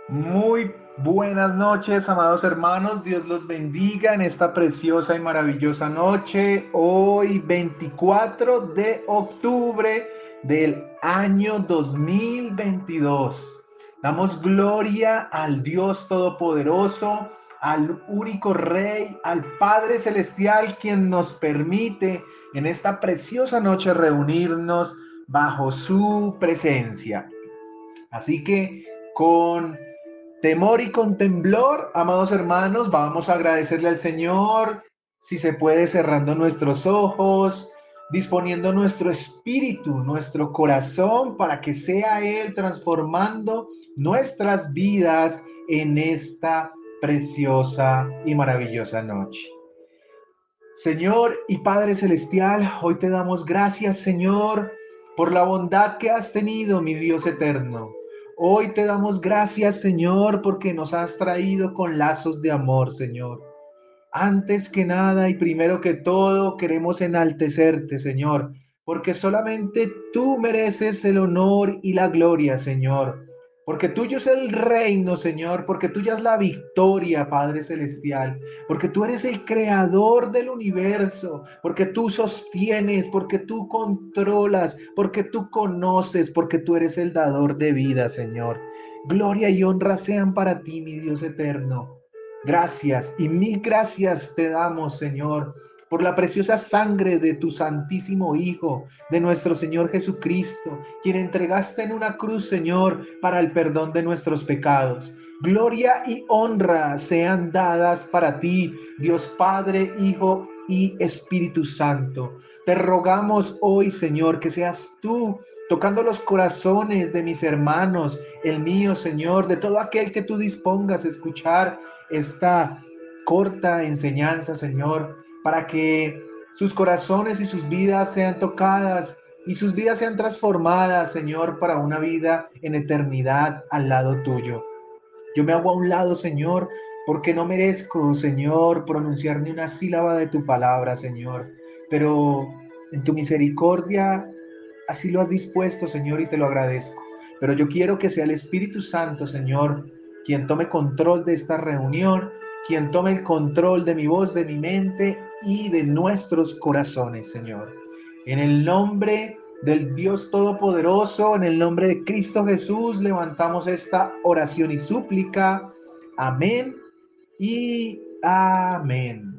Muy buenas noches, amados hermanos. Dios los bendiga en esta preciosa y maravillosa noche. Hoy, 24 de octubre del año 2022. Damos gloria al Dios Todopoderoso, al único Rey, al Padre Celestial, quien nos permite en esta preciosa noche reunirnos bajo su presencia. Así que con temor y con temblor, amados hermanos, vamos a agradecerle al Señor, si se puede, cerrando nuestros ojos, disponiendo nuestro espíritu, nuestro corazón, para que sea Él transformando nuestras vidas en esta preciosa y maravillosa noche. Señor y Padre Celestial, hoy te damos gracias, Señor, por la bondad que has tenido, mi Dios eterno. Hoy te damos gracias, Señor, porque nos has traído con lazos de amor, Señor. Antes que nada y primero que todo, queremos enaltecerte, Señor, porque solamente tú mereces el honor y la gloria, Señor. Porque tuyo es el reino, Señor, porque tuya es la victoria, Padre Celestial, porque tú eres el creador del universo, porque tú sostienes, porque tú controlas, porque tú conoces, porque tú eres el dador de vida, Señor. Gloria y honra sean para ti, mi Dios eterno. Gracias y mil gracias te damos, Señor, por la preciosa sangre de tu Santísimo Hijo, de nuestro Señor Jesucristo, quien entregaste en una cruz, Señor, para el perdón de nuestros pecados. Gloria y honra sean dadas para ti, Dios Padre, Hijo y Espíritu Santo. Te rogamos hoy, Señor, que seas tú tocando los corazones de mis hermanos, el mío, Señor, de todo aquel que tú dispongas a escuchar esta corta enseñanza, Señor, para que sus corazones y sus vidas sean tocadas y sus vidas sean transformadas, Señor, para una vida en eternidad al lado tuyo. Yo me hago a un lado, Señor, porque no merezco, Señor, pronunciar ni una sílaba de tu palabra, Señor. Pero en tu misericordia así lo has dispuesto, Señor, y te lo agradezco. Pero yo quiero que sea el Espíritu Santo, Señor, quien tome control de esta reunión, quien tome el control de mi voz, de mi mente y de nuestros corazones, Señor. En el nombre del Dios Todopoderoso, en el nombre de Cristo Jesús, levantamos esta oración y súplica. Amén y amén.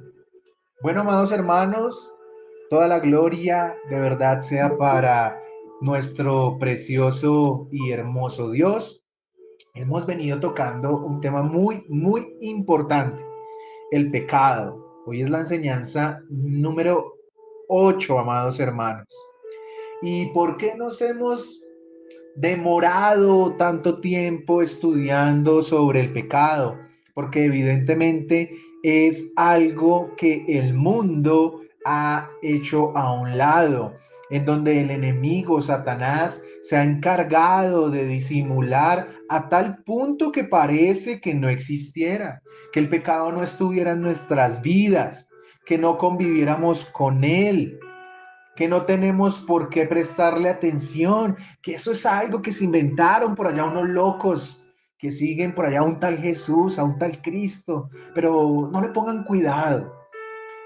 Bueno, amados hermanos, toda la gloria de verdad sea para nuestro precioso y hermoso Dios. Hemos venido tocando un tema muy importante, el pecado. Hoy es la enseñanza número 8, amados hermanos. ¿Y por qué nos hemos demorado tanto tiempo estudiando sobre el pecado? Porque evidentemente es algo que el mundo ha hecho a un lado, en donde el enemigo Satanás se ha encargado de disimular a tal punto que parece que no existiera, que el pecado no estuviera en nuestras vidas, que no conviviéramos con él, que no tenemos por qué prestarle atención, que eso es algo que se inventaron por allá unos locos, que siguen por allá a un tal Jesús, a un tal Cristo, pero no le pongan cuidado,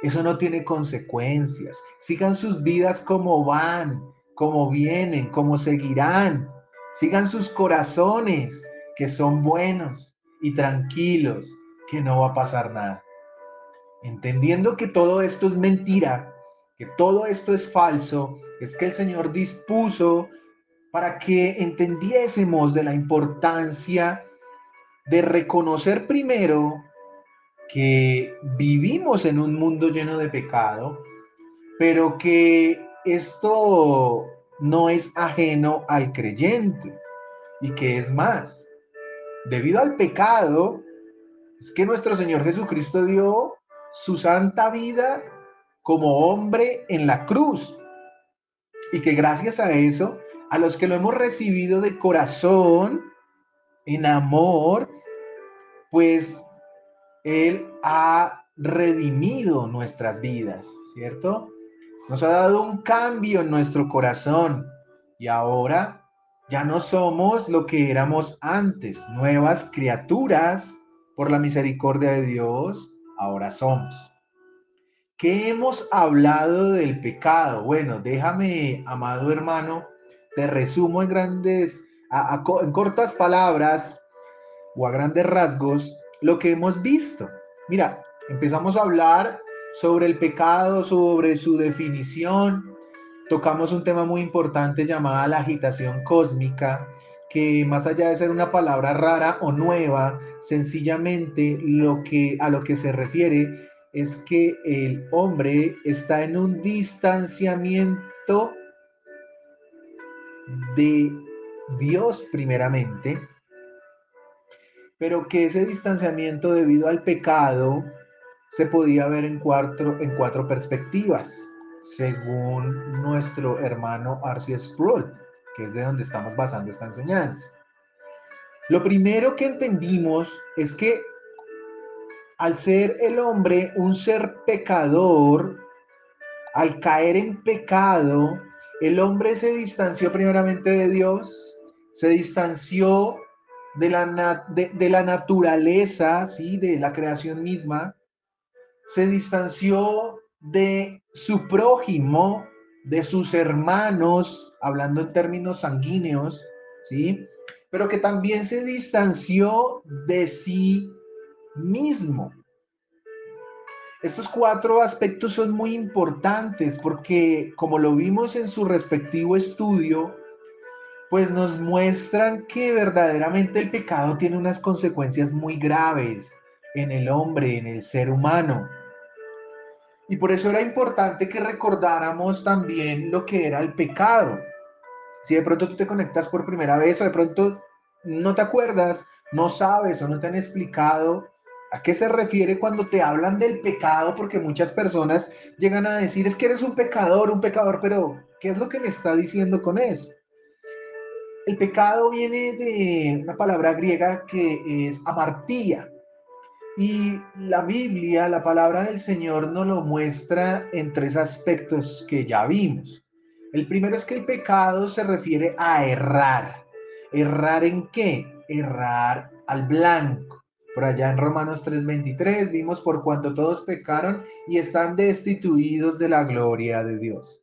eso no tiene consecuencias, sigan sus vidas como van, como vienen, como seguirán, sigan sus corazones, que son buenos y tranquilos, que no va a pasar nada. Entendiendo que todo esto es mentira, que todo esto es falso, es que el Señor dispuso para que entendiésemos de la importancia de reconocer primero que vivimos en un mundo lleno de pecado, pero que esto no es ajeno al creyente y que es más, debido al pecado, es que nuestro Señor Jesucristo dio su santa vida como hombre en la cruz y que gracias a eso, a los que lo hemos recibido de corazón, en amor, pues Él ha redimido nuestras vidas, ¿cierto? Nos ha dado un cambio en nuestro corazón y ahora Ya no somos lo que éramos antes, nuevas criaturas, por la misericordia de Dios, ahora somos. ¿Qué hemos hablado del pecado? Bueno, déjame, amado hermano, te resumo en en cortas palabras o a grandes rasgos lo que hemos visto. Mira, empezamos a hablar sobre el pecado, sobre su definición. Tocamos un tema muy importante llamada la agitación cósmica, que más allá de ser una palabra rara o nueva, sencillamente a lo que se refiere es que el hombre está en un distanciamiento de Dios primeramente, pero que ese distanciamiento debido al pecado se podía ver en cuatro perspectivas, según nuestro hermano R.C. Sproul, que es de donde estamos basando esta enseñanza. Lo primero que entendimos es que al ser el hombre un ser pecador, al caer en pecado, el hombre se distanció primeramente de Dios, se distanció de la naturaleza, ¿sí? De la creación misma, se distanció de su prójimo, de sus hermanos, hablando en términos sanguíneos, ¿sí? Pero que también se distanció de sí mismo. Estos cuatro aspectos son muy importantes porque, como lo vimos en su respectivo estudio, pues nos muestran que verdaderamente el pecado tiene unas consecuencias muy graves en el hombre, en el ser humano. Y por eso era importante que recordáramos también lo que era el pecado. Si de pronto tú te conectas por primera vez o de pronto no te acuerdas, no sabes o no te han explicado a qué se refiere cuando te hablan del pecado, porque muchas personas llegan a decir, es que eres un pecador, pero ¿qué es lo que me está diciendo con eso? El pecado viene de una palabra griega que es amartía. Y la Biblia, la palabra del Señor, nos lo muestra en tres aspectos que ya vimos. El primero es que el pecado se refiere a errar. ¿Errar en qué? Errar al blanco. Por allá en Romanos 3:23 vimos por cuanto todos pecaron y están destituidos de la gloria de Dios.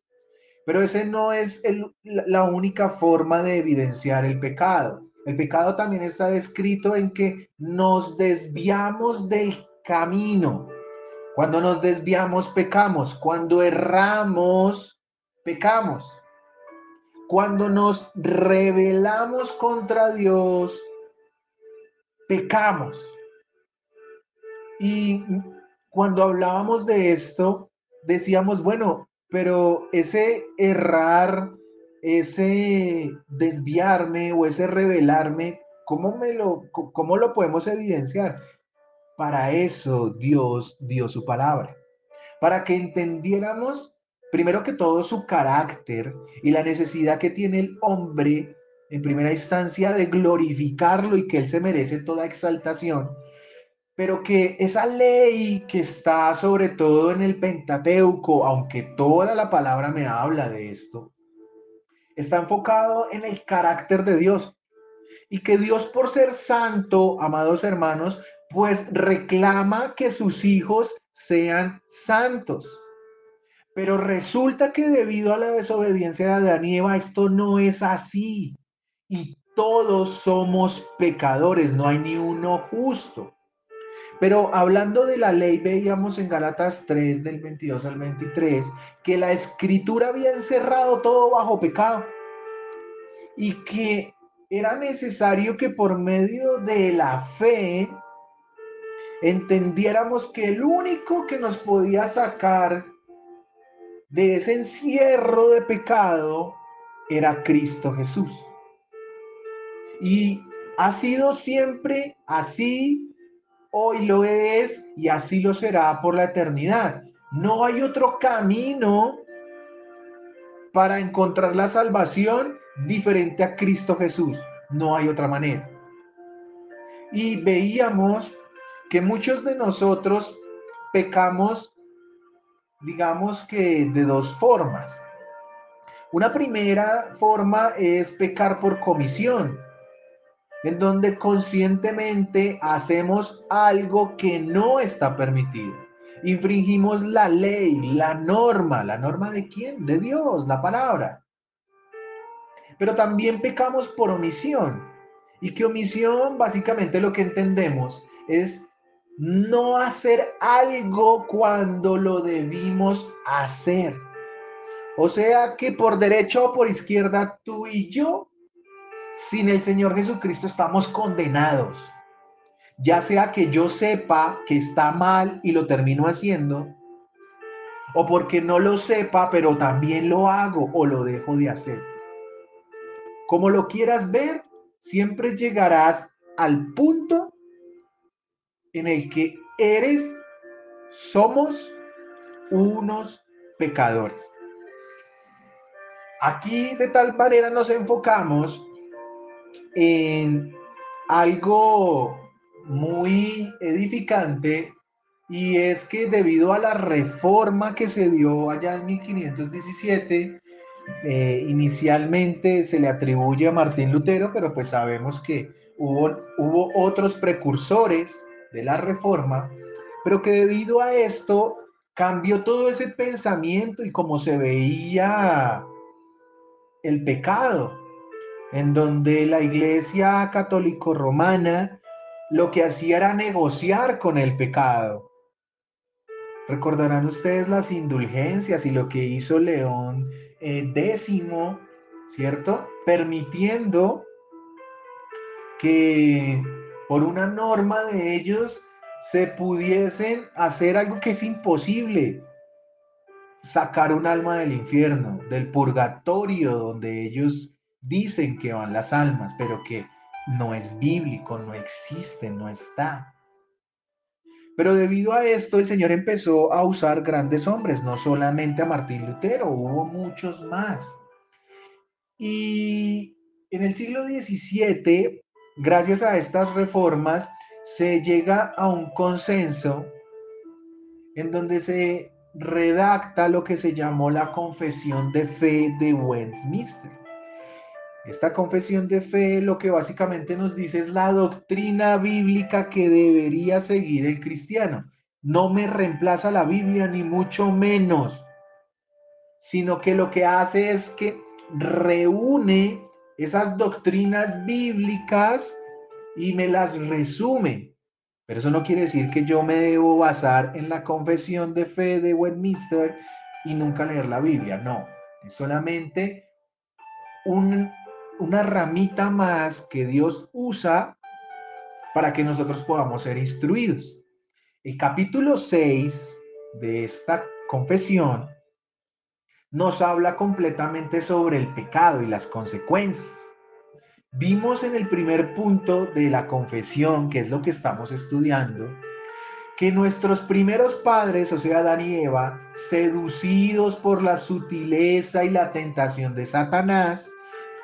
Pero ese no es la única forma de evidenciar el pecado. El pecado también está descrito en que nos desviamos del camino. Cuando nos desviamos, pecamos. Cuando erramos, pecamos. Cuando nos rebelamos contra Dios, pecamos. Y cuando hablábamos de esto, decíamos, bueno, pero ese errar, ese desviarme o ese rebelarme, ¿cómo lo podemos evidenciar? Para eso Dios dio su palabra, para que entendiéramos primero que todo su carácter y la necesidad que tiene el hombre en primera instancia de glorificarlo y que él se merece toda exaltación, pero que esa ley que está sobre todo en el Pentateuco, aunque toda la palabra me habla de esto, está enfocado en el carácter de Dios. Y que Dios, por ser santo, amados hermanos, pues reclama que sus hijos sean santos. Pero resulta que debido a la desobediencia de Adán y Eva, esto no es así. Y todos somos pecadores, no hay ni uno justo. Pero hablando de la ley, veíamos en Gálatas 3, del 22 al 23, que la escritura había encerrado todo bajo pecado y que era necesario que por medio de la fe entendiéramos que el único que nos podía sacar de ese encierro de pecado era Cristo Jesús. Y ha sido siempre así, hoy lo es y así lo será por la eternidad. No hay otro camino para encontrar la salvación diferente a Cristo Jesús. No hay otra manera. Y veíamos que muchos de nosotros pecamos, digamos que de dos formas. Una primera forma es pecar por comisión, en donde conscientemente hacemos algo que no está permitido. Infringimos la ley, ¿la norma de quién? De Dios, la palabra. Pero también pecamos por omisión. Y que omisión, básicamente lo que entendemos es no hacer algo cuando lo debimos hacer. O sea que por derecha o por izquierda, tú y yo, sin el Señor Jesucristo, estamos condenados. Ya sea que yo sepa que está mal y lo termino haciendo, o porque no lo sepa, pero también lo hago o lo dejo de hacer. Como lo quieras ver, siempre llegarás al punto en el que somos unos pecadores. Aquí de tal manera nos enfocamos en algo muy edificante, y es que debido a la reforma que se dio allá en 1517, inicialmente se le atribuye a Martín Lutero, pero pues sabemos que hubo otros precursores de la reforma, pero que debido a esto cambió todo ese pensamiento y cómo se veía el pecado, en donde la Iglesia católico romana lo que hacía era negociar con el pecado. Recordarán ustedes las indulgencias y lo que hizo León X, ¿cierto? Permitiendo que por una norma de ellos se pudiesen hacer algo que es imposible: sacar un alma del infierno, del purgatorio, donde ellos dicen que van las almas, pero que no es bíblico, no existe, no está. Pero debido a esto, el Señor empezó a usar grandes hombres, no solamente a Martín Lutero, hubo muchos más. Y en el siglo XVII, gracias a estas reformas, se llega a un consenso en donde se redacta lo que se llamó la Confesión de Fe de Westminster. Esta confesión de fe lo que básicamente nos dice es la doctrina bíblica que debería seguir el cristiano. No me reemplaza la Biblia, ni mucho menos, sino que lo que hace es que reúne esas doctrinas bíblicas y me las resume. Pero eso no quiere decir que yo me debo basar en la confesión de fe de Westminster y nunca leer la Biblia. No, es solamente un, una ramita más que Dios usa para que nosotros podamos ser instruidos. El capítulo 6 de esta confesión nos habla completamente sobre el pecado y las consecuencias. Vimos en el primer punto de la confesión, que es lo que estamos estudiando, que nuestros primeros padres, o sea, Adán y Eva, seducidos por la sutileza y la tentación de Satanás,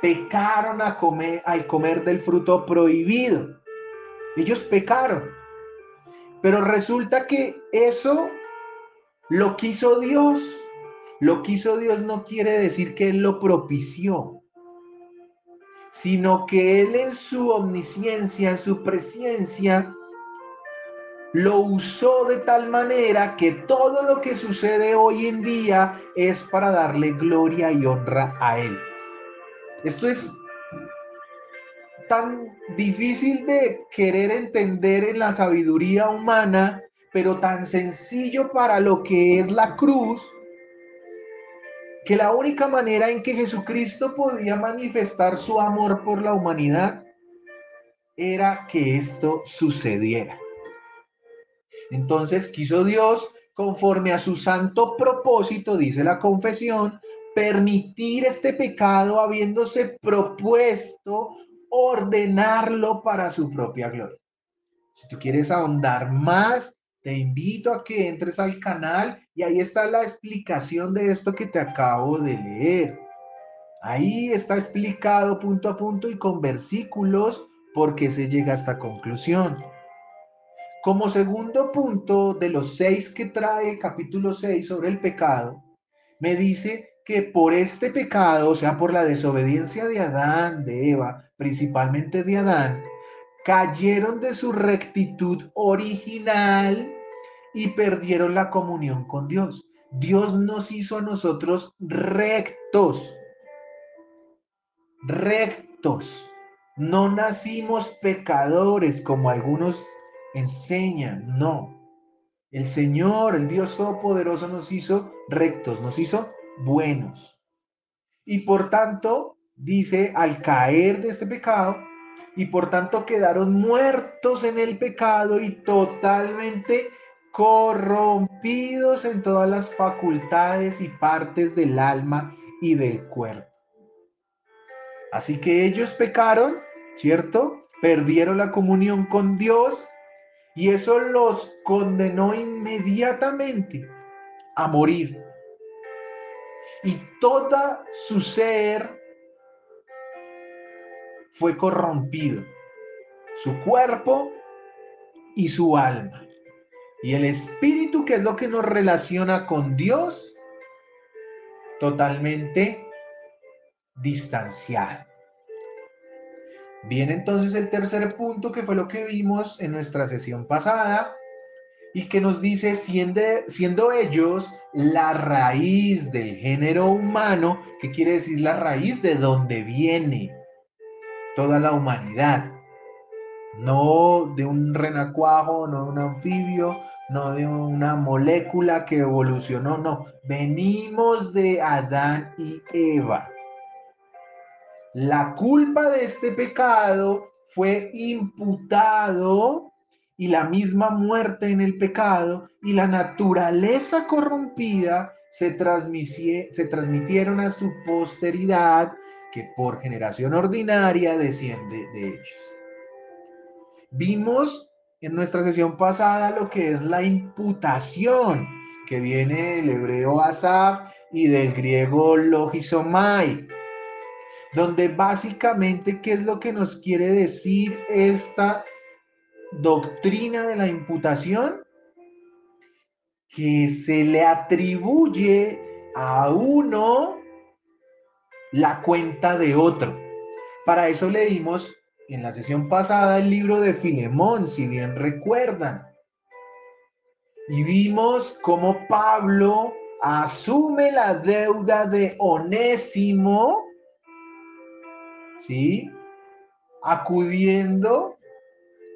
pecaron al comer del fruto prohibido. Ellos pecaron. Pero resulta que eso lo quiso Dios. Lo quiso Dios no quiere decir que Él lo propició, sino que Él en su omnisciencia, en su presencia, lo usó de tal manera que todo lo que sucede hoy en día es para darle gloria y honra a Él. Esto es tan difícil de querer entender en la sabiduría humana, pero tan sencillo para lo que es la cruz, que la única manera en que Jesucristo podía manifestar su amor por la humanidad era que esto sucediera. Entonces quiso Dios, conforme a su santo propósito, dice la confesión, permitir este pecado, habiéndose propuesto ordenarlo para su propia gloria. Si tú quieres ahondar más, te invito a que entres al canal y ahí está la explicación de esto que te acabo de leer. Ahí está explicado punto a punto y con versículos por qué se llega a esta conclusión. Como segundo punto de los 6 que trae el capítulo 6 sobre el pecado, me dice que por este pecado, o sea, por la desobediencia de Adán, de Eva, principalmente de Adán, cayeron de su rectitud original y perdieron la comunión con Dios. Dios nos hizo a nosotros rectos, rectos. No nacimos pecadores como algunos enseñan, no. El Señor, el Dios Todopoderoso, nos hizo rectos, nos hizo buenos. Y por tanto, dice, al caer de este pecado, y por tanto quedaron muertos en el pecado y totalmente corrompidos en todas las facultades y partes del alma y del cuerpo. Así que ellos pecaron, ¿cierto? Perdieron la comunión con Dios y eso los condenó inmediatamente a morir. Y toda su ser fue corrompido, su cuerpo y su alma. Y el espíritu, que es lo que nos relaciona con Dios, totalmente distanciado. Viene entonces el tercer punto, que fue lo que vimos en nuestra sesión pasada, y que nos dice, siendo ellos la raíz del género humano, que quiere decir la raíz de donde viene toda la humanidad, no de un renacuajo, no de un anfibio, no de una molécula que evolucionó, no, venimos de Adán y Eva. La culpa de este pecado fue imputado y la misma muerte en el pecado y la naturaleza corrompida se transmitieron a su posteridad, que por generación ordinaria desciende de ellos. Vimos en nuestra sesión pasada lo que es la imputación, que viene del hebreo asaf y del griego logizomai, donde básicamente, ¿qué es lo que nos quiere decir esta doctrina de la imputación? Que se le atribuye a uno la cuenta de otro. Para eso leímos en la sesión pasada el libro de Filemón, si bien recuerdan. Y vimos cómo Pablo asume la deuda de Onésimo, ¿sí? Acudiendo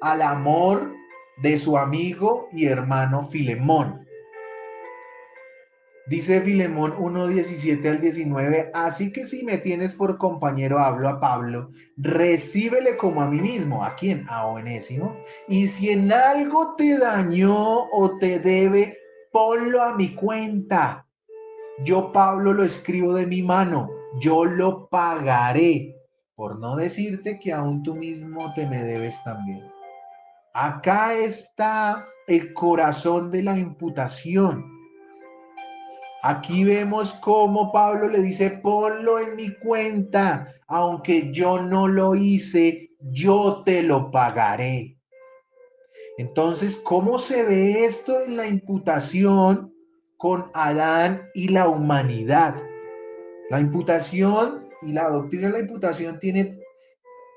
al amor de su amigo y hermano Filemón. Dice Filemón 1:17 al 19, así que si me tienes por compañero, hablo a Pablo, recíbele como a mí mismo. ¿A quién? A Onésimo. Y si en algo te dañó o te debe, ponlo a mi cuenta. Yo, Pablo, lo escribo de mi mano, yo lo pagaré, por no decirte que aún tú mismo te me debes también. Acá está el corazón de la imputación. Aquí vemos cómo Pablo le dice, ponlo en mi cuenta, aunque yo no lo hice, yo te lo pagaré. Entonces, ¿cómo se ve esto en la imputación con Adán y la humanidad? La imputación y la doctrina de la imputación tiene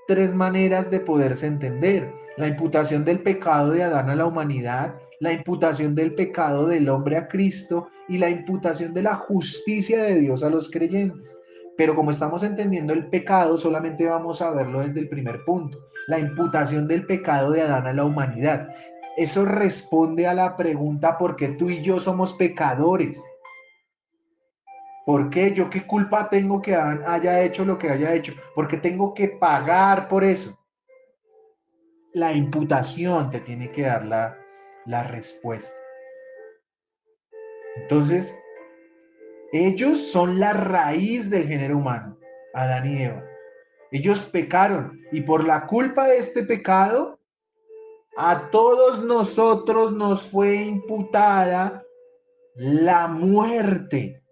tres maneras de poderse entender. La imputación del pecado de Adán a la humanidad, la imputación del pecado del hombre a Cristo y la imputación de la justicia de Dios a los creyentes. Pero como estamos entendiendo el pecado, solamente vamos a verlo desde el primer punto, la imputación del pecado de Adán a la humanidad. Eso responde a la pregunta ¿por qué tú y yo somos pecadores? ¿Por qué? ¿Yo qué culpa tengo que Adán haya hecho lo que haya hecho? ¿Por qué tengo que pagar por eso? La imputación te tiene que dar la respuesta. Entonces, ellos son la raíz del género humano, Adán y Eva. Ellos pecaron y por la culpa de este pecado, a todos nosotros nos fue imputada la muerte,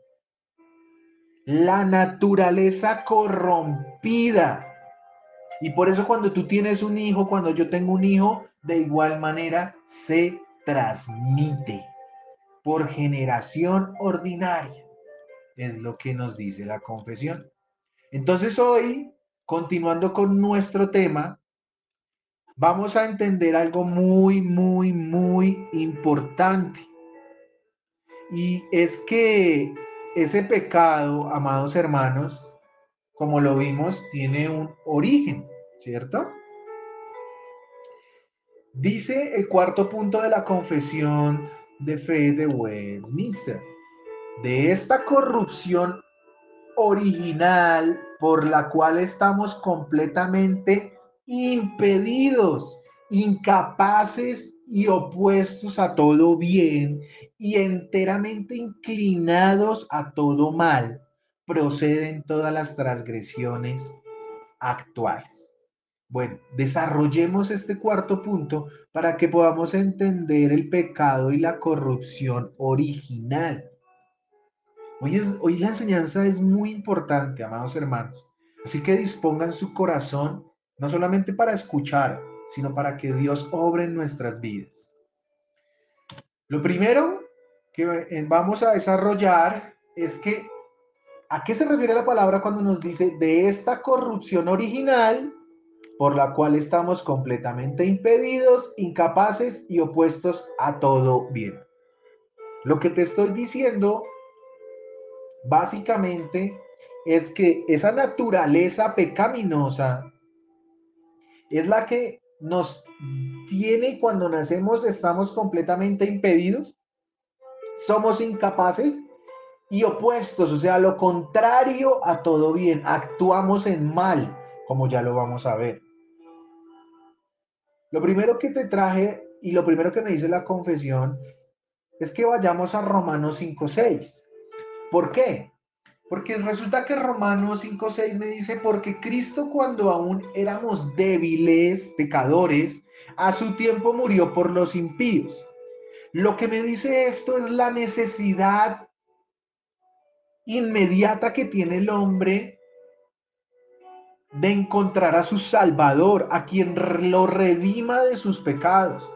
la naturaleza corrompida. Y por eso cuando tú tienes un hijo, cuando yo tengo un hijo, de igual manera se transmite por generación ordinaria. es lo que nos dice la confesión. Entonces hoy, continuando con nuestro tema, vamos a entender algo muy importante. Y es que ese pecado, amados hermanos, como lo vimos, tiene un origen, ¿cierto? Dice el cuarto punto de la confesión de fe de Westminster. De esta corrupción original por la cual estamos completamente impedidos, incapaces y opuestos a todo bien y enteramente inclinados a todo mal, proceden todas las transgresiones actuales. Bueno, desarrollemos este cuarto punto para que podamos entender el pecado y la corrupción original. Hoy la enseñanza es muy importante, amados hermanos. Así que dispongan su corazón no solamente para escuchar, sino para que Dios obre en nuestras vidas. Lo primero que vamos a desarrollar es que, ¿a qué se refiere la palabra cuando nos dice de esta corrupción original por la cual estamos completamente impedidos, incapaces y opuestos a todo bien? Lo que te estoy diciendo básicamente es que esa naturaleza pecaminosa es la que nos tiene cuando nacemos, estamos completamente impedidos, somos incapaces y opuestos, o sea, lo contrario a todo bien, actuamos en mal, como ya lo vamos a ver. Lo primero que te traje y lo primero que me dice la confesión es que vayamos a Romanos 5:6. ¿Por qué? Porque resulta que Romanos 5:6 me dice, porque Cristo cuando aún éramos débiles, pecadores, a su tiempo murió por los impíos. Lo que me dice esto es la necesidad inmediata que tiene el hombre de encontrar a su Salvador, a quien lo redima de sus pecados.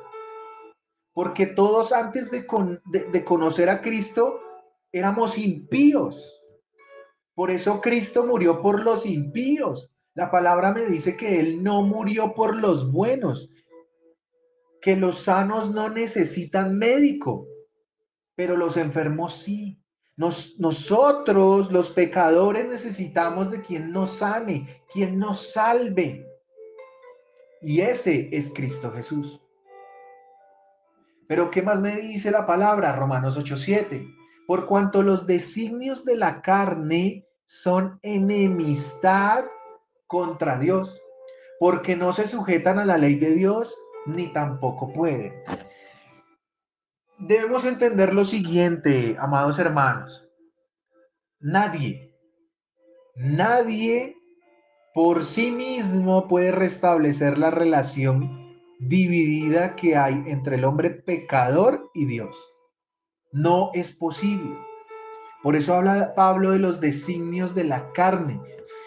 Porque todos antes de conocer a Cristo éramos impíos. Por eso Cristo murió por los impíos. La palabra me dice que Él no murió por los buenos, que los sanos no necesitan médico, pero los enfermos sí. Nosotros, los pecadores, necesitamos de quien nos sane, quien nos salve. Y ese es Cristo Jesús. Pero ¿qué más me dice la palabra? Romanos 8:7. Por cuanto los designios de la carne son enemistad contra Dios, porque no se sujetan a la ley de Dios, ni tampoco pueden. Debemos entender lo siguiente, amados hermanos. Nadie por sí mismo puede restablecer la relación dividida que hay entre el hombre pecador y Dios. No es posible. Por eso habla Pablo de los designios de la carne.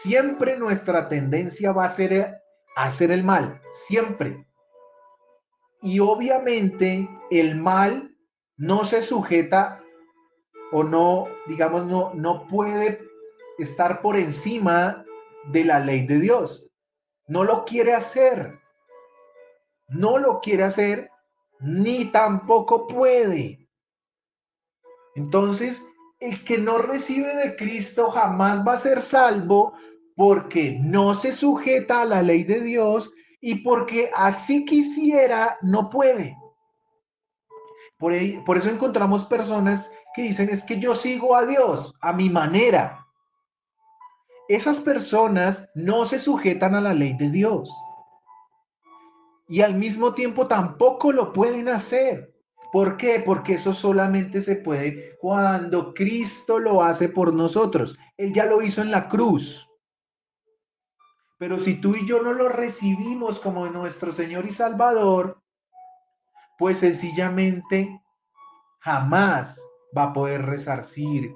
Siempre nuestra tendencia va a ser hacer el mal, siempre. Y obviamente el mal no se sujeta o no, digamos, no puede estar por encima de la ley de Dios. No lo quiere hacer. No lo quiere hacer, ni tampoco puede. Entonces, el que no recibe de Cristo jamás va a ser salvo porque no se sujeta a la ley de Dios y porque así quisiera, no puede. Por eso encontramos personas que dicen, es que yo sigo a Dios a mi manera. Esas personas no se sujetan a la ley de Dios y al mismo tiempo tampoco lo pueden hacer. ¿Por qué? Porque eso solamente se puede cuando Cristo lo hace por nosotros. Él ya lo hizo en la cruz. Pero si tú y yo no lo recibimos como nuestro Señor y Salvador, pues sencillamente jamás va a poder resarcir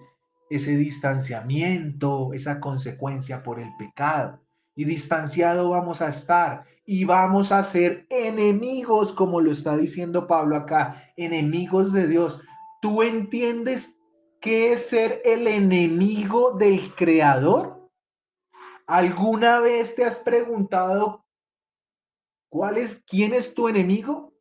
ese distanciamiento, esa consecuencia por el pecado. Y distanciado vamos a estar y vamos a ser enemigos, como lo está diciendo Pablo acá, enemigos de Dios. ¿Tú entiendes qué es ser el enemigo del Creador? ¿Alguna vez te has preguntado quién es tu enemigo?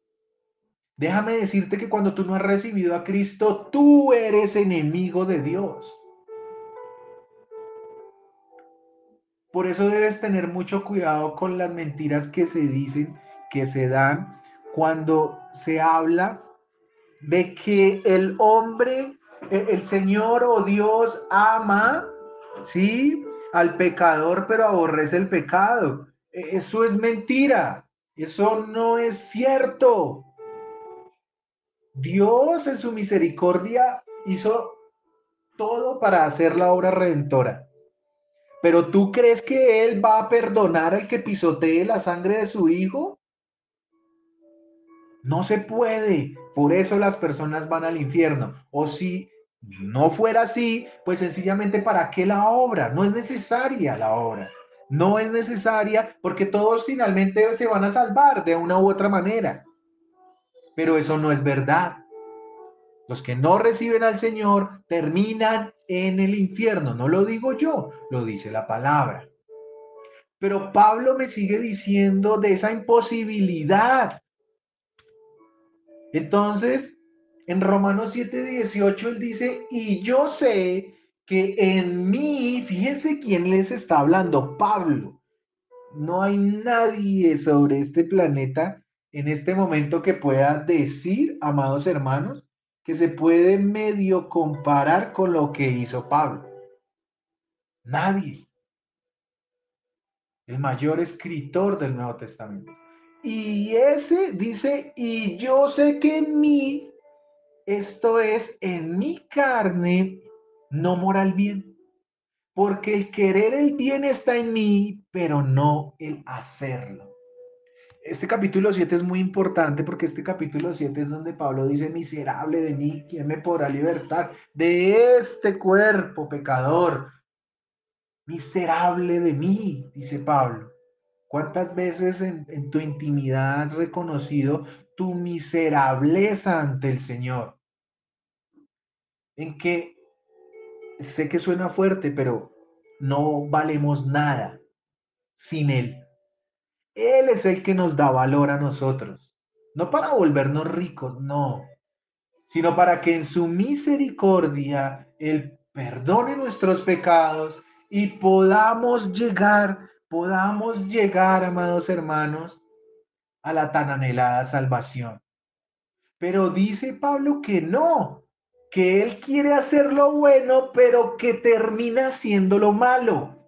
Déjame decirte que cuando tú no has recibido a Cristo, tú eres enemigo de Dios. Por eso debes tener mucho cuidado con las mentiras que se dicen, que se dan, cuando se habla de que el hombre, el Señor o Dios ama, ¿sí? Al pecador, pero aborrece el pecado. Eso es mentira. Eso no es cierto. Dios en su misericordia hizo todo para hacer la obra redentora. Pero ¿tú crees que Él va a perdonar al que pisotee la sangre de su hijo? No se puede. Por eso las personas van al infierno. O si no fuera así, pues sencillamente ¿para qué la obra? No es necesaria la obra. No es necesaria porque todos finalmente se van a salvar de una u otra manera. Pero eso no es verdad. Los que no reciben al Señor terminan en el infierno. No lo digo yo, lo dice la palabra. Pero Pablo me sigue diciendo de esa imposibilidad. Entonces, en Romanos 7:18 él dice, y yo sé que en mí, fíjense quién les está hablando, Pablo. No hay nadie sobre este planeta en este momento que pueda decir, amados hermanos, que se puede medio comparar con lo que hizo Pablo. Nadie. El mayor escritor del Nuevo Testamento. Y ese dice, y yo sé que en mí, esto es, en mi carne, no mora el bien. Porque el querer el bien está en mí, pero no el hacerlo. Este capítulo 7 es muy importante porque este capítulo 7 es donde Pablo dice, miserable de mí, ¿quién me podrá libertar de este cuerpo pecador? Miserable de mí, dice Pablo. ¿Cuántas veces en tu intimidad has reconocido tu miserableza ante el Señor? En que sé que suena fuerte, pero no valemos nada sin Él. Él es el que nos da valor a nosotros. No para volvernos ricos, no, sino para que en su misericordia Él perdone nuestros pecados y podamos llegar, amados hermanos, a la tan anhelada salvación. Pero dice Pablo que no, que él quiere hacer lo bueno, pero que termina haciendo lo malo.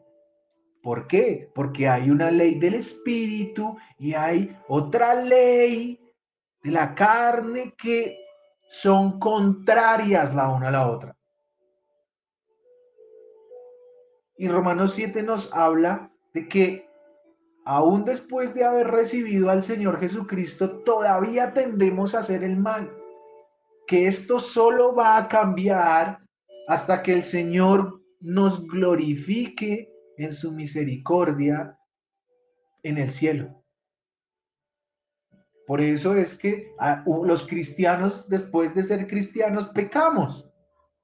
¿Por qué? Porque hay una ley del espíritu y hay otra ley de la carne que son contrarias la una a la otra. Y Romanos 7 nos habla de que aún después de haber recibido al Señor Jesucristo, todavía tendemos a hacer el mal. Que esto solo va a cambiar hasta que el Señor nos glorifique en su misericordia en el cielo. Por eso es que los cristianos, después de ser cristianos, pecamos.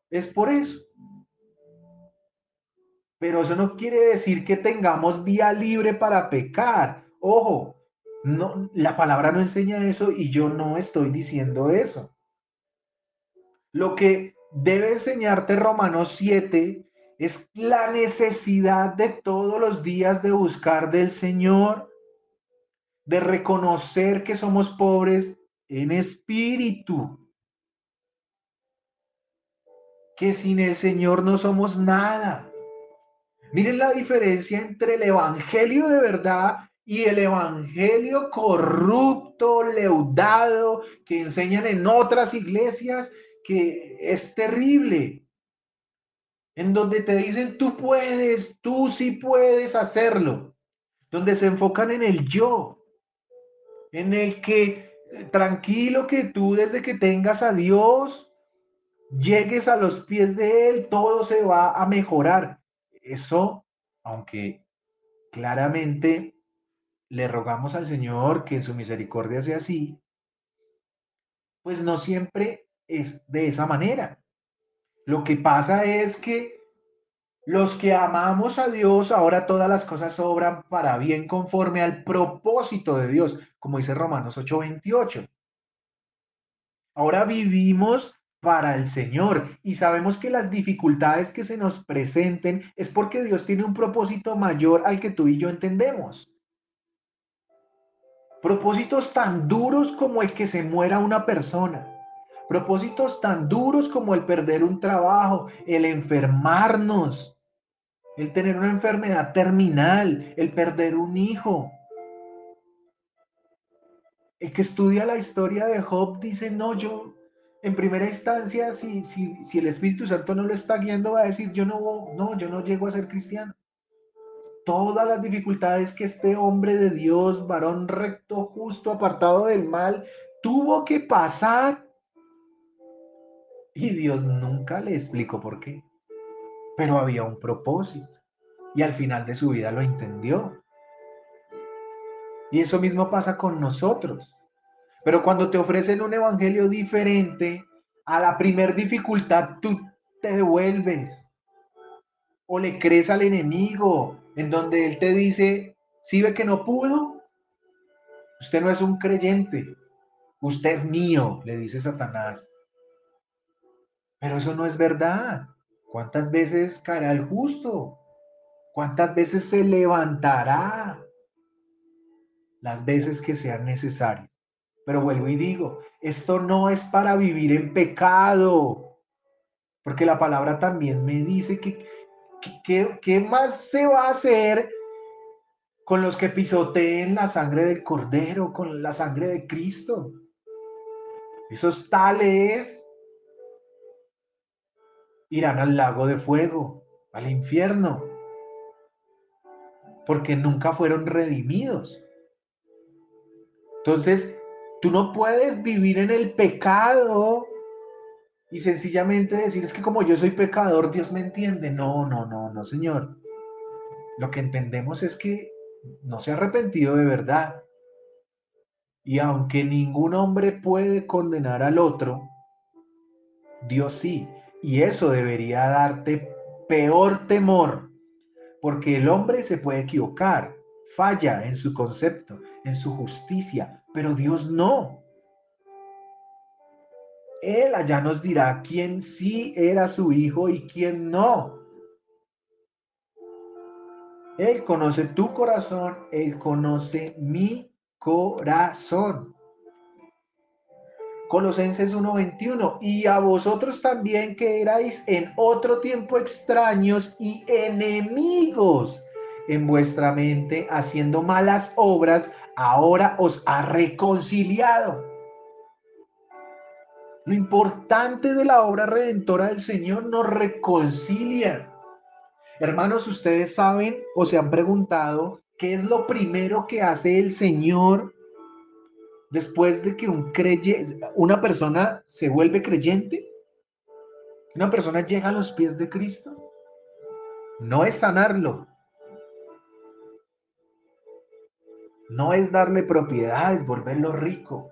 Es por eso. Pero eso no quiere decir que tengamos vía libre para pecar. Ojo, no, la palabra no enseña eso y yo no estoy diciendo eso. Lo que debe enseñarte Romanos 7 es la necesidad de todos los días de buscar del Señor, de reconocer que somos pobres en espíritu, que sin el Señor no somos nada. Miren la diferencia entre el evangelio de verdad y el evangelio corrupto, leudado, que enseñan en otras iglesias, que es terrible. En donde te dicen tú puedes, tú sí puedes hacerlo, donde se enfocan en el yo, en el que tranquilo que tú desde que tengas a Dios, llegues a los pies de Él, todo se va a mejorar. Eso, aunque claramente le rogamos al Señor que en su misericordia sea así, pues no siempre es de esa manera. Lo que pasa es que los que amamos a Dios, ahora todas las cosas obran para bien conforme al propósito de Dios, como dice Romanos 8:28. Ahora vivimos para el Señor y sabemos que las dificultades que se nos presenten es porque Dios tiene un propósito mayor al que tú y yo entendemos. Propósitos tan duros como el que se muera una persona. Propósitos tan duros como el perder un trabajo, el enfermarnos, el tener una enfermedad terminal, el perder un hijo. El que estudia la historia de Job dice, no, yo, en primera instancia, si el Espíritu Santo no lo está guiando, va a decir, yo no llego a ser cristiano. Todas las dificultades que este hombre de Dios, varón recto, justo, apartado del mal, tuvo que pasar, y Dios nunca le explicó por qué, pero había un propósito, y al final de su vida lo entendió. Y eso mismo pasa con nosotros. Pero cuando te ofrecen un evangelio diferente, a la primer dificultad tú te devuelves o le crees al enemigo, en donde él te dice, si ve que no pudo, usted no es un creyente, usted es mío, le dice Satanás. Pero eso no es verdad. ¿Cuántas veces caerá el justo? ¿Cuántas veces se levantará? Las veces que sean necesarias. Pero vuelvo y digo, esto no es para vivir en pecado, porque la palabra también me dice que más se va a hacer con los que pisoteen la sangre del Cordero, con la sangre de Cristo. Esos tales irán al lago de fuego, al infierno, porque nunca fueron redimidos. Entonces, tú no puedes vivir en el pecado y sencillamente decir, es que como yo soy pecador, Dios me entiende. No, no, no, no, Señor. Lo que entendemos es que no se ha arrepentido de verdad. Y aunque ningún hombre puede condenar al otro, Dios sí. Y eso debería darte peor temor, porque el hombre se puede equivocar, falla en su concepto, en su justicia, pero Dios no. Él allá nos dirá quién sí era su hijo y quién no. Él conoce tu corazón, Él conoce mi corazón. Colosenses 1:21, y a vosotros también que erais en otro tiempo extraños y enemigos en vuestra mente, haciendo malas obras, ahora os ha reconciliado. Lo importante de la obra redentora del Señor nos reconcilia. Hermanos, ustedes saben o se han preguntado qué es lo primero que hace el Señor después de que una persona se vuelve creyente. Una persona llega a los pies de Cristo, no es sanarlo, no es darle propiedades, volverlo rico.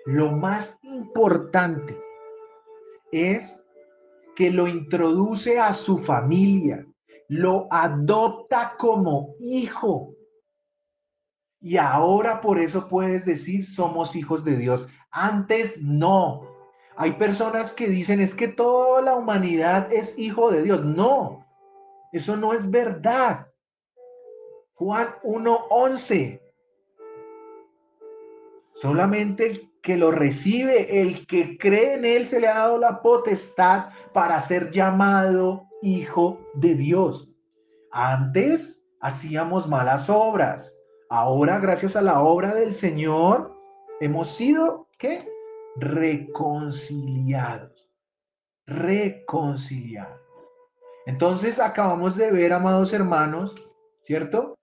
Lo más importante es que lo introduce a su familia, lo adopta como hijo. Y ahora por eso puedes decir somos hijos de Dios. Antes no. Hay personas que dicen es que toda la humanidad es hijo de Dios. No, eso no es verdad. Juan 1:11. Solamente el que lo recibe, el que cree en él, se le ha dado la potestad para ser llamado hijo de Dios. Antes hacíamos malas obras. Ahora, gracias a la obra del Señor, hemos sido, ¿qué? Reconciliados. Reconciliados. Entonces, acabamos de ver, amados hermanos, ¿cierto?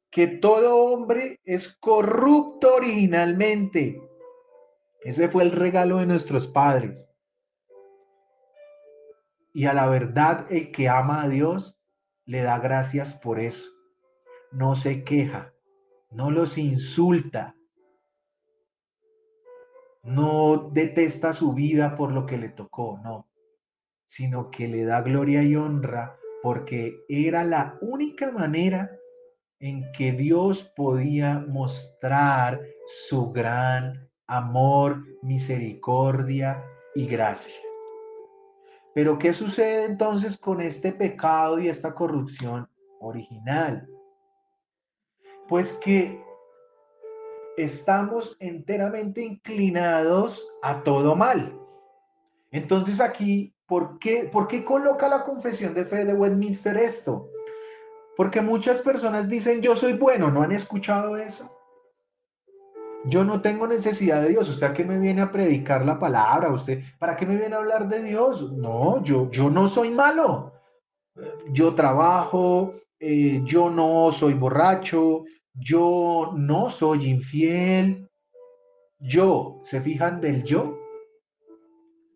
Que todo hombre es corrupto originalmente. Ese fue el regalo de nuestros padres. Y a la verdad, el que ama a Dios le da gracias por eso. No se queja, no los insulta, no detesta su vida por lo que le tocó, no. sino que le da gloria y honra porque era la única manera en que Dios podía mostrar su gran amor, misericordia y gracia. Pero ¿qué sucede entonces con este pecado y esta corrupción original? Pues que estamos enteramente inclinados a todo mal. Entonces aquí, ¿por qué coloca la Confesión de Fe de Westminster esto? Porque muchas personas dicen, yo soy bueno, ¿no han escuchado eso? Yo no tengo necesidad de Dios. ¿Usted a qué me viene a predicar la palabra? ¿Usted para qué me viene a hablar de Dios? No, yo no soy malo. Yo trabajo, yo no soy borracho, yo no soy infiel. Yo, ¿se fijan del yo?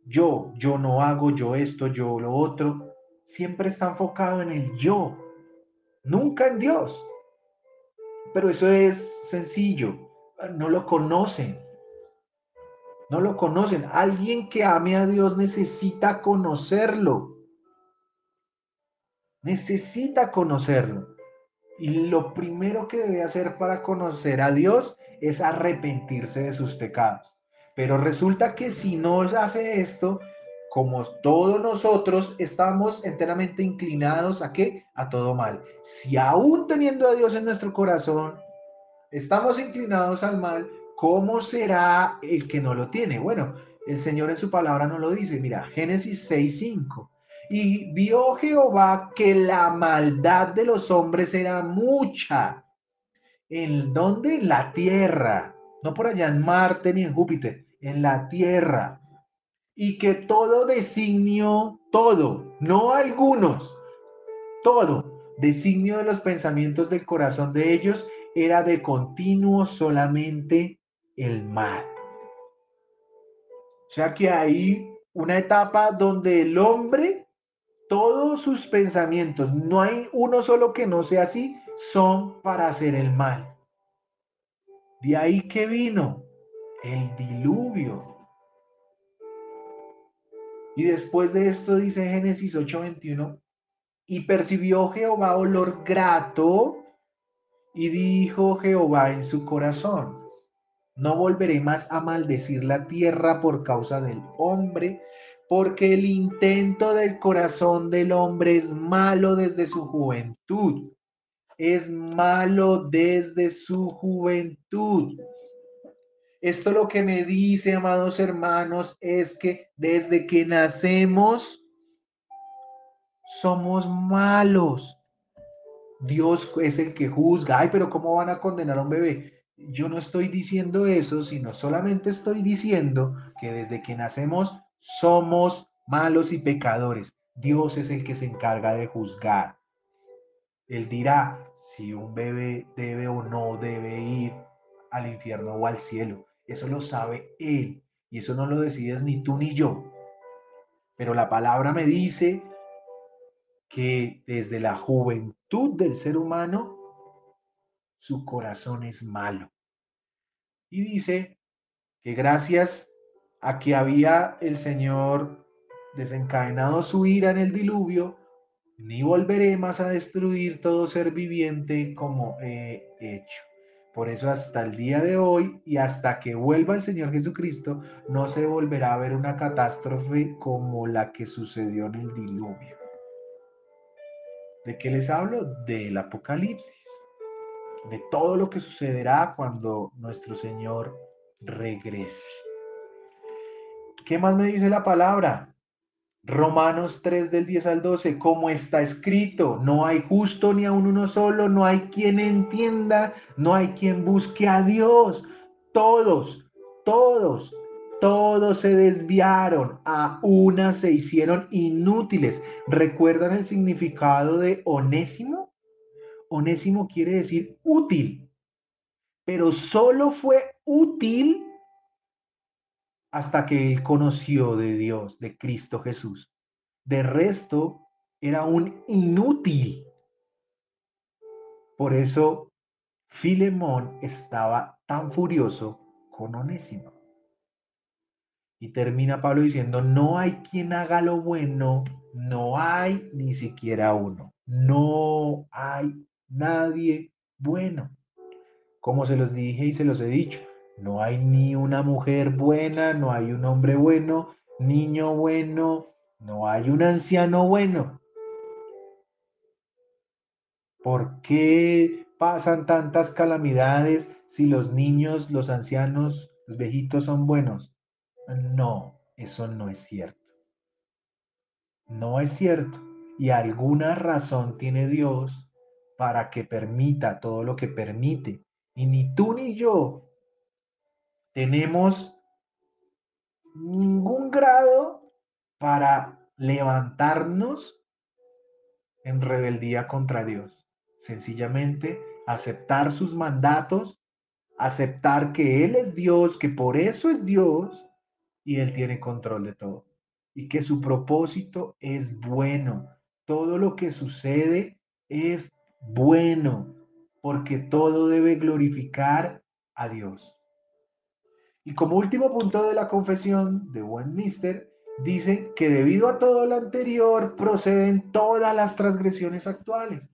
Yo no hago, yo esto, yo lo otro. Siempre está enfocado en el yo, nunca en Dios. Pero eso es sencillo. No lo conocen. No lo conocen. Alguien que ame a Dios necesita conocerlo. Necesita conocerlo. Y lo primero que debe hacer para conocer a Dios es arrepentirse de sus pecados. Pero resulta que si no hace esto, como todos nosotros estamos enteramente inclinados a qué? A todo mal. Si aún teniendo a Dios en nuestro corazón, estamos inclinados al mal, ¿cómo será el que no lo tiene? Bueno, el Señor en su palabra no lo dice. Mira, Génesis 6:5. Y vio Jehová que la maldad de los hombres era mucha. ¿En dónde? En la tierra. No por allá en Marte ni en Júpiter, en la tierra. Y que todo designio, todo, no algunos, todo designio de los pensamientos del corazón de ellos era de continuo solamente el mal. O sea que hay una etapa donde el hombre, todos sus pensamientos, no hay uno solo que no sea así, son para hacer el mal. De ahí que vino el diluvio. Y después de esto dice Génesis 8:21, y percibió Jehová olor grato, y dijo Jehová en su corazón, no volveré más a maldecir la tierra por causa del hombre, porque el intento del corazón del hombre es malo desde su juventud. Es malo desde su juventud. Esto lo que me dice, amados hermanos, es que desde que nacemos somos malos. Dios es el que juzga. Ay, pero ¿cómo van a condenar a un bebé? Yo no estoy diciendo eso, sino solamente estoy diciendo que desde que nacemos somos malos y pecadores. Dios es el que se encarga de juzgar. Él dirá si un bebé debe o no debe ir al infierno o al cielo. Eso lo sabe Él. Y eso no lo decides ni tú ni yo. Pero la palabra me dice que desde la juventud del ser humano su corazón es malo. Y dice que gracias a que había el Señor desencadenado su ira en el diluvio, ni volveré más a destruir todo ser viviente como he hecho. Por eso hasta el día de hoy y hasta que vuelva el Señor Jesucristo, no se volverá a ver una catástrofe como la que sucedió en el diluvio. ¿De qué les hablo? Del Apocalipsis, de todo lo que sucederá cuando nuestro Señor regrese. ¿Qué más me dice la palabra? Romanos 3 del 10 al 12, como está escrito, no hay justo ni aun uno solo, no hay quien entienda, no hay quien busque a Dios. Todos, todos, todos se desviaron, a una se hicieron inútiles. ¿Recuerdan el significado de onésimo? Onésimo quiere decir útil, pero solo fue útil hasta que él conoció de Dios, de Cristo Jesús. De resto, era un inútil. Por eso, Filemón estaba tan furioso con Onésimo. Y termina Pablo diciendo, no hay quien haga lo bueno, no hay ni siquiera uno. No hay nadie bueno. Como se los dije y se los he dicho, no hay ni una mujer buena, no hay un hombre bueno, niño bueno, no hay un anciano bueno. ¿Por qué pasan tantas calamidades si los niños, los ancianos, los viejitos son buenos? No, eso no es cierto. No es cierto. Y alguna razón tiene Dios para que permita todo lo que permite. Y ni tú ni yo tenemos ningún grado para levantarnos en rebeldía contra Dios. Sencillamente aceptar sus mandatos, aceptar que Él es Dios, que por eso es Dios y Él tiene control de todo. Y que su propósito es bueno. Todo lo que sucede es bueno, porque todo debe glorificar a Dios. Y como último punto de la confesión de Westminster, dice que debido a todo lo anterior proceden todas las transgresiones actuales.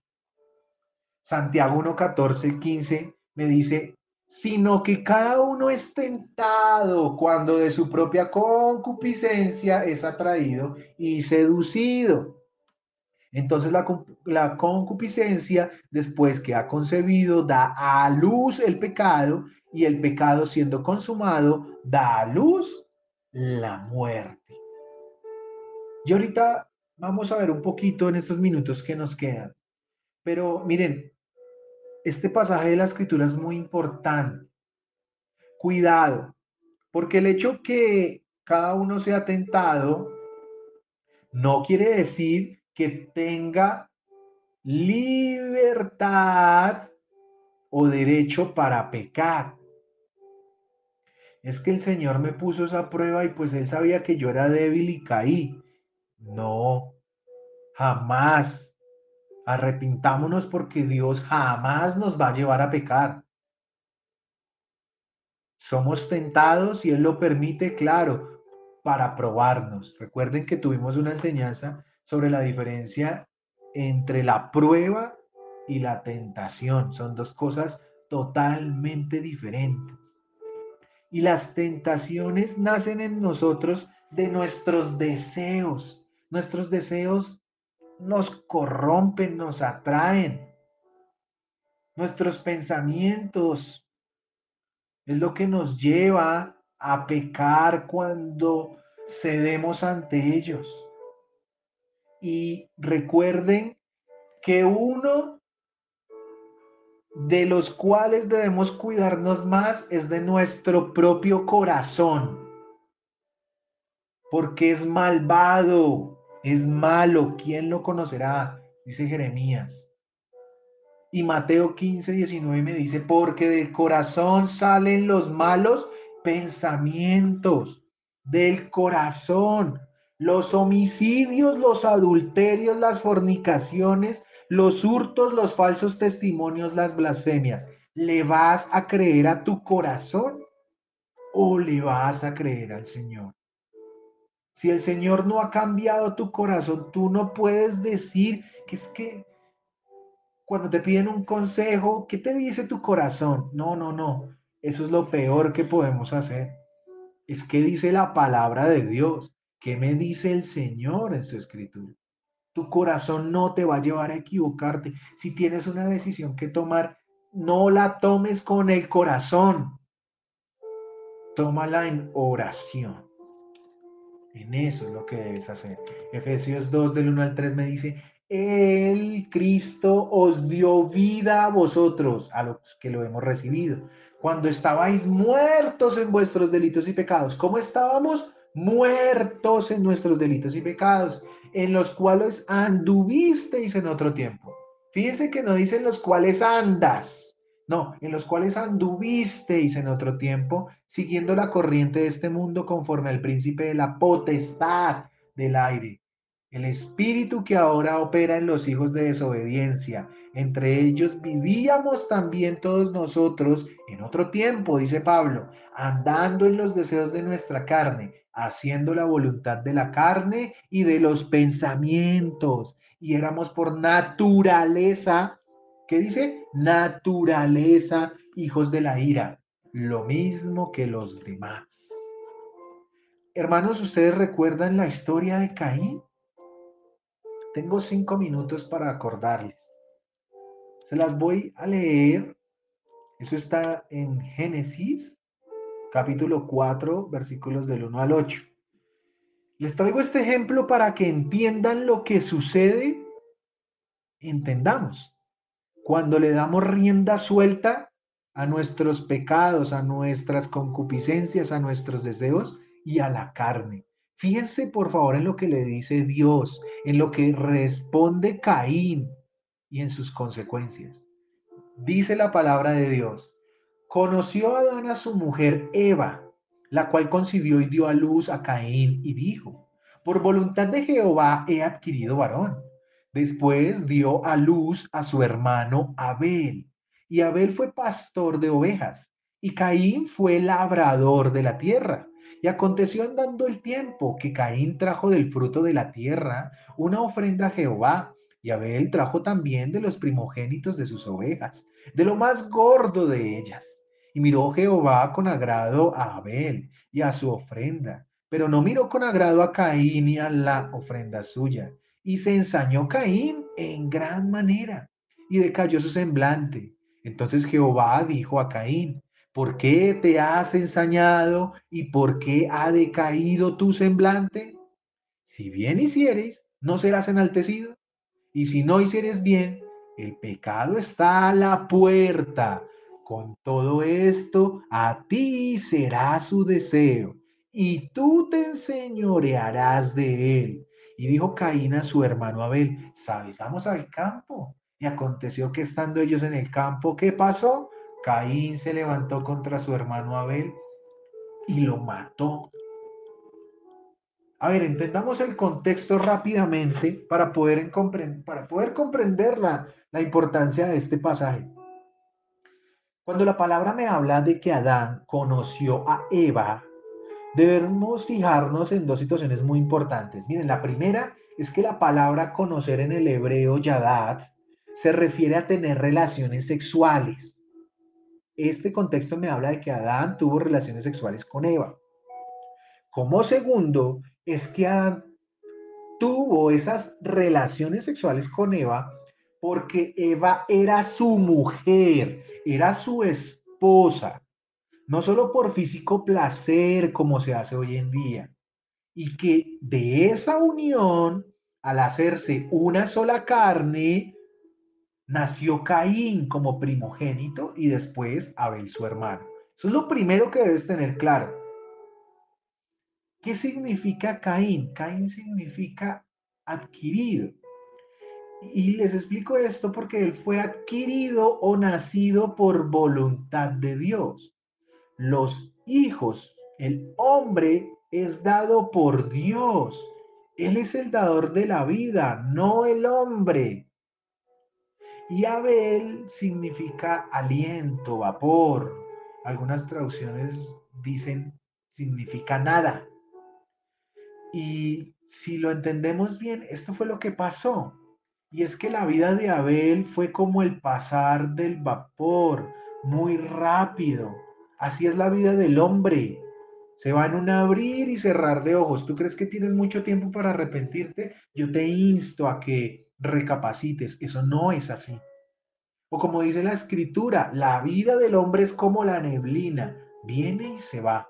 Santiago 1:14-15 me dice, sino que cada uno es tentado cuando de su propia concupiscencia es atraído y seducido. Entonces la concupiscencia, después que ha concebido, da a luz el pecado y el pecado siendo consumado, da a luz la muerte. Y ahorita vamos a ver un poquito en estos minutos que nos quedan. Pero miren, este pasaje de la escritura es muy importante. Cuidado, porque el hecho que cada uno sea tentado no quiere decir que tenga libertad o derecho para pecar. Es que el Señor me puso esa prueba y pues Él sabía que yo era débil y caí. No, jamás. Arrepintámonos porque Dios jamás nos va a llevar a pecar. Somos tentados y Él lo permite, claro, para probarnos. Recuerden que tuvimos una enseñanza sobre la diferencia entre la prueba y la tentación. Son dos cosas totalmente diferentes. Y las tentaciones nacen en nosotros de nuestros deseos. Nuestros deseos nos corrompen, nos atraen. Nuestros pensamientos es lo que nos lleva a pecar cuando cedemos ante ellos. Y recuerden que uno de los cuales debemos cuidarnos más es de nuestro propio corazón, porque es malvado, es malo. ¿Quién lo conocerá? Dice Jeremías. Y Mateo 15:19 me dice, porque del corazón salen los malos pensamientos, del corazón, los homicidios, los adulterios, las fornicaciones, los hurtos, los falsos testimonios, las blasfemias. ¿Le vas a creer a tu corazón o le vas a creer al Señor? Si el Señor no ha cambiado tu corazón, tú no puedes decir que es que cuando te piden un consejo, ¿qué te dice tu corazón? No, no, no. Eso es lo peor que podemos hacer. Es que dice la palabra de Dios. ¿Qué me dice el Señor en su escritura? Tu corazón no te va a llevar a equivocarte. Si tienes una decisión que tomar, no la tomes con el corazón. Tómala en oración. En eso es lo que debes hacer. Efesios 2 del 1 al 3 me dice, el Cristo os dio vida a vosotros, a los que lo hemos recibido, cuando estabais muertos en vuestros delitos y pecados. ¿Cómo estábamos? Muertos en nuestros delitos y pecados, en los cuales anduvisteis en otro tiempo. Fíjense que no dicen los cuales andas, no, en los cuales anduvisteis en otro tiempo, siguiendo la corriente de este mundo conforme al príncipe de la potestad del aire, El espíritu que ahora opera en los hijos de desobediencia. Entre ellos vivíamos también todos nosotros en otro tiempo, dice Pablo, andando en los deseos de nuestra carne, haciendo la voluntad de la carne y de los pensamientos. Y éramos por naturaleza, ¿qué dice? Naturaleza, hijos de la ira, lo mismo que los demás. Hermanos, ¿ustedes recuerdan la historia de Caín? Tengo 5 minutos para acordarles. Se las voy a leer. Eso está en Génesis, capítulo 4, versículos del 1 al 8. Les traigo este ejemplo para que entiendan lo que sucede, entendamos. Cuando le damos rienda suelta a nuestros pecados, a nuestras concupiscencias, a nuestros deseos y a la carne. Fíjense por favor en lo que le dice Dios, en lo que responde Caín y en sus consecuencias. Dice la palabra de Dios: conoció Adán a su mujer Eva, la cual concibió y dio a luz a Caín y dijo: por voluntad de Jehová he adquirido varón. Después dio a luz a su hermano Abel, y Abel fue pastor de ovejas, y Caín fue labrador de la tierra. Y aconteció andando el tiempo que Caín trajo del fruto de la tierra una ofrenda a Jehová, y Abel trajo también de los primogénitos de sus ovejas, de lo más gordo de ellas. Y miró Jehová con agrado a Abel y a su ofrenda, pero no miró con agrado a Caín y a la ofrenda suya. Y se ensañó Caín en gran manera, y decayó su semblante. Entonces Jehová dijo a Caín: ¿por qué te has ensañado y por qué ha decaído tu semblante? Si bien hicieres, no serás enaltecido, y si no hicieres bien, el pecado está a la puerta. Con todo esto, a ti será su deseo, y tú te enseñorearás de él. Y dijo Caín a su hermano Abel: salgamos al campo. Y aconteció que estando ellos en el campo, ¿qué pasó? Caín se levantó contra su hermano Abel y lo mató. A ver, entendamos el contexto rápidamente para poder comprender la importancia de este pasaje. Cuando la palabra me habla de que Adán conoció a Eva, debemos fijarnos en dos situaciones muy importantes. Miren, la primera es que la palabra conocer en el hebreo yadad se refiere a tener relaciones sexuales. Este contexto me habla de que Adán tuvo relaciones sexuales con Eva. Como segundo, es que Adán tuvo esas relaciones sexuales con Eva porque Eva era su mujer, era su esposa, no solo por físico placer como se hace hoy en día, y que de esa unión, al hacerse una sola carne, nació Caín como primogénito y después Abel su hermano. Eso es lo primero que debes tener claro. ¿Qué significa Caín? Caín significa adquirido. Y les explico esto porque él fue adquirido o nacido por voluntad de Dios. Los hijos, el hombre es dado por Dios. Él es el dador de la vida, no el hombre. Y Abel significa aliento, vapor. Algunas traducciones dicen significa nada. Y si lo entendemos bien, esto fue lo que pasó. Y es que la vida de Abel fue como el pasar del vapor, muy rápido. Así es la vida del hombre. Se va en un abrir y cerrar de ojos. ¿Tú crees que tienes mucho tiempo para arrepentirte? Yo te insto a que recapacites. Eso no es así. O como dice la escritura, la vida del hombre es como la neblina. Viene y se va.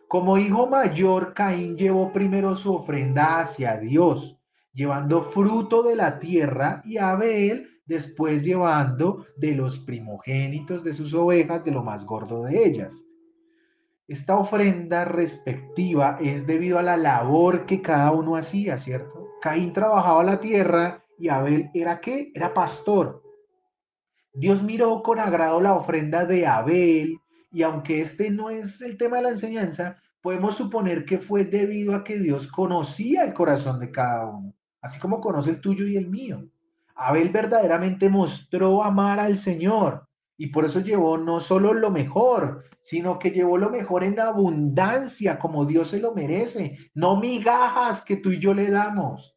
Como hijo mayor, Caín llevó primero su ofrenda hacia Dios, llevando fruto de la tierra, y Abel después llevando de los primogénitos de sus ovejas, de lo más gordo de ellas. Esta ofrenda respectiva es debido a la labor que cada uno hacía, ¿cierto? Caín trabajaba la tierra y Abel era ¿qué? Era pastor. Dios miró con agrado la ofrenda de Abel, y aunque este no es el tema de la enseñanza, podemos suponer que fue debido a que Dios conocía el corazón de cada uno, así como conoce el tuyo y el mío. Abel verdaderamente mostró amar al Señor y por eso llevó no solo lo mejor, sino que llevó lo mejor en abundancia, como Dios se lo merece, no migajas que tú y yo le damos,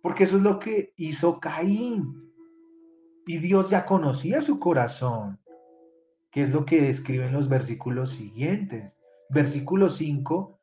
porque eso es lo que hizo Caín. Y Dios ya conocía su corazón, que es lo que describen los versículos siguientes. Versículo 5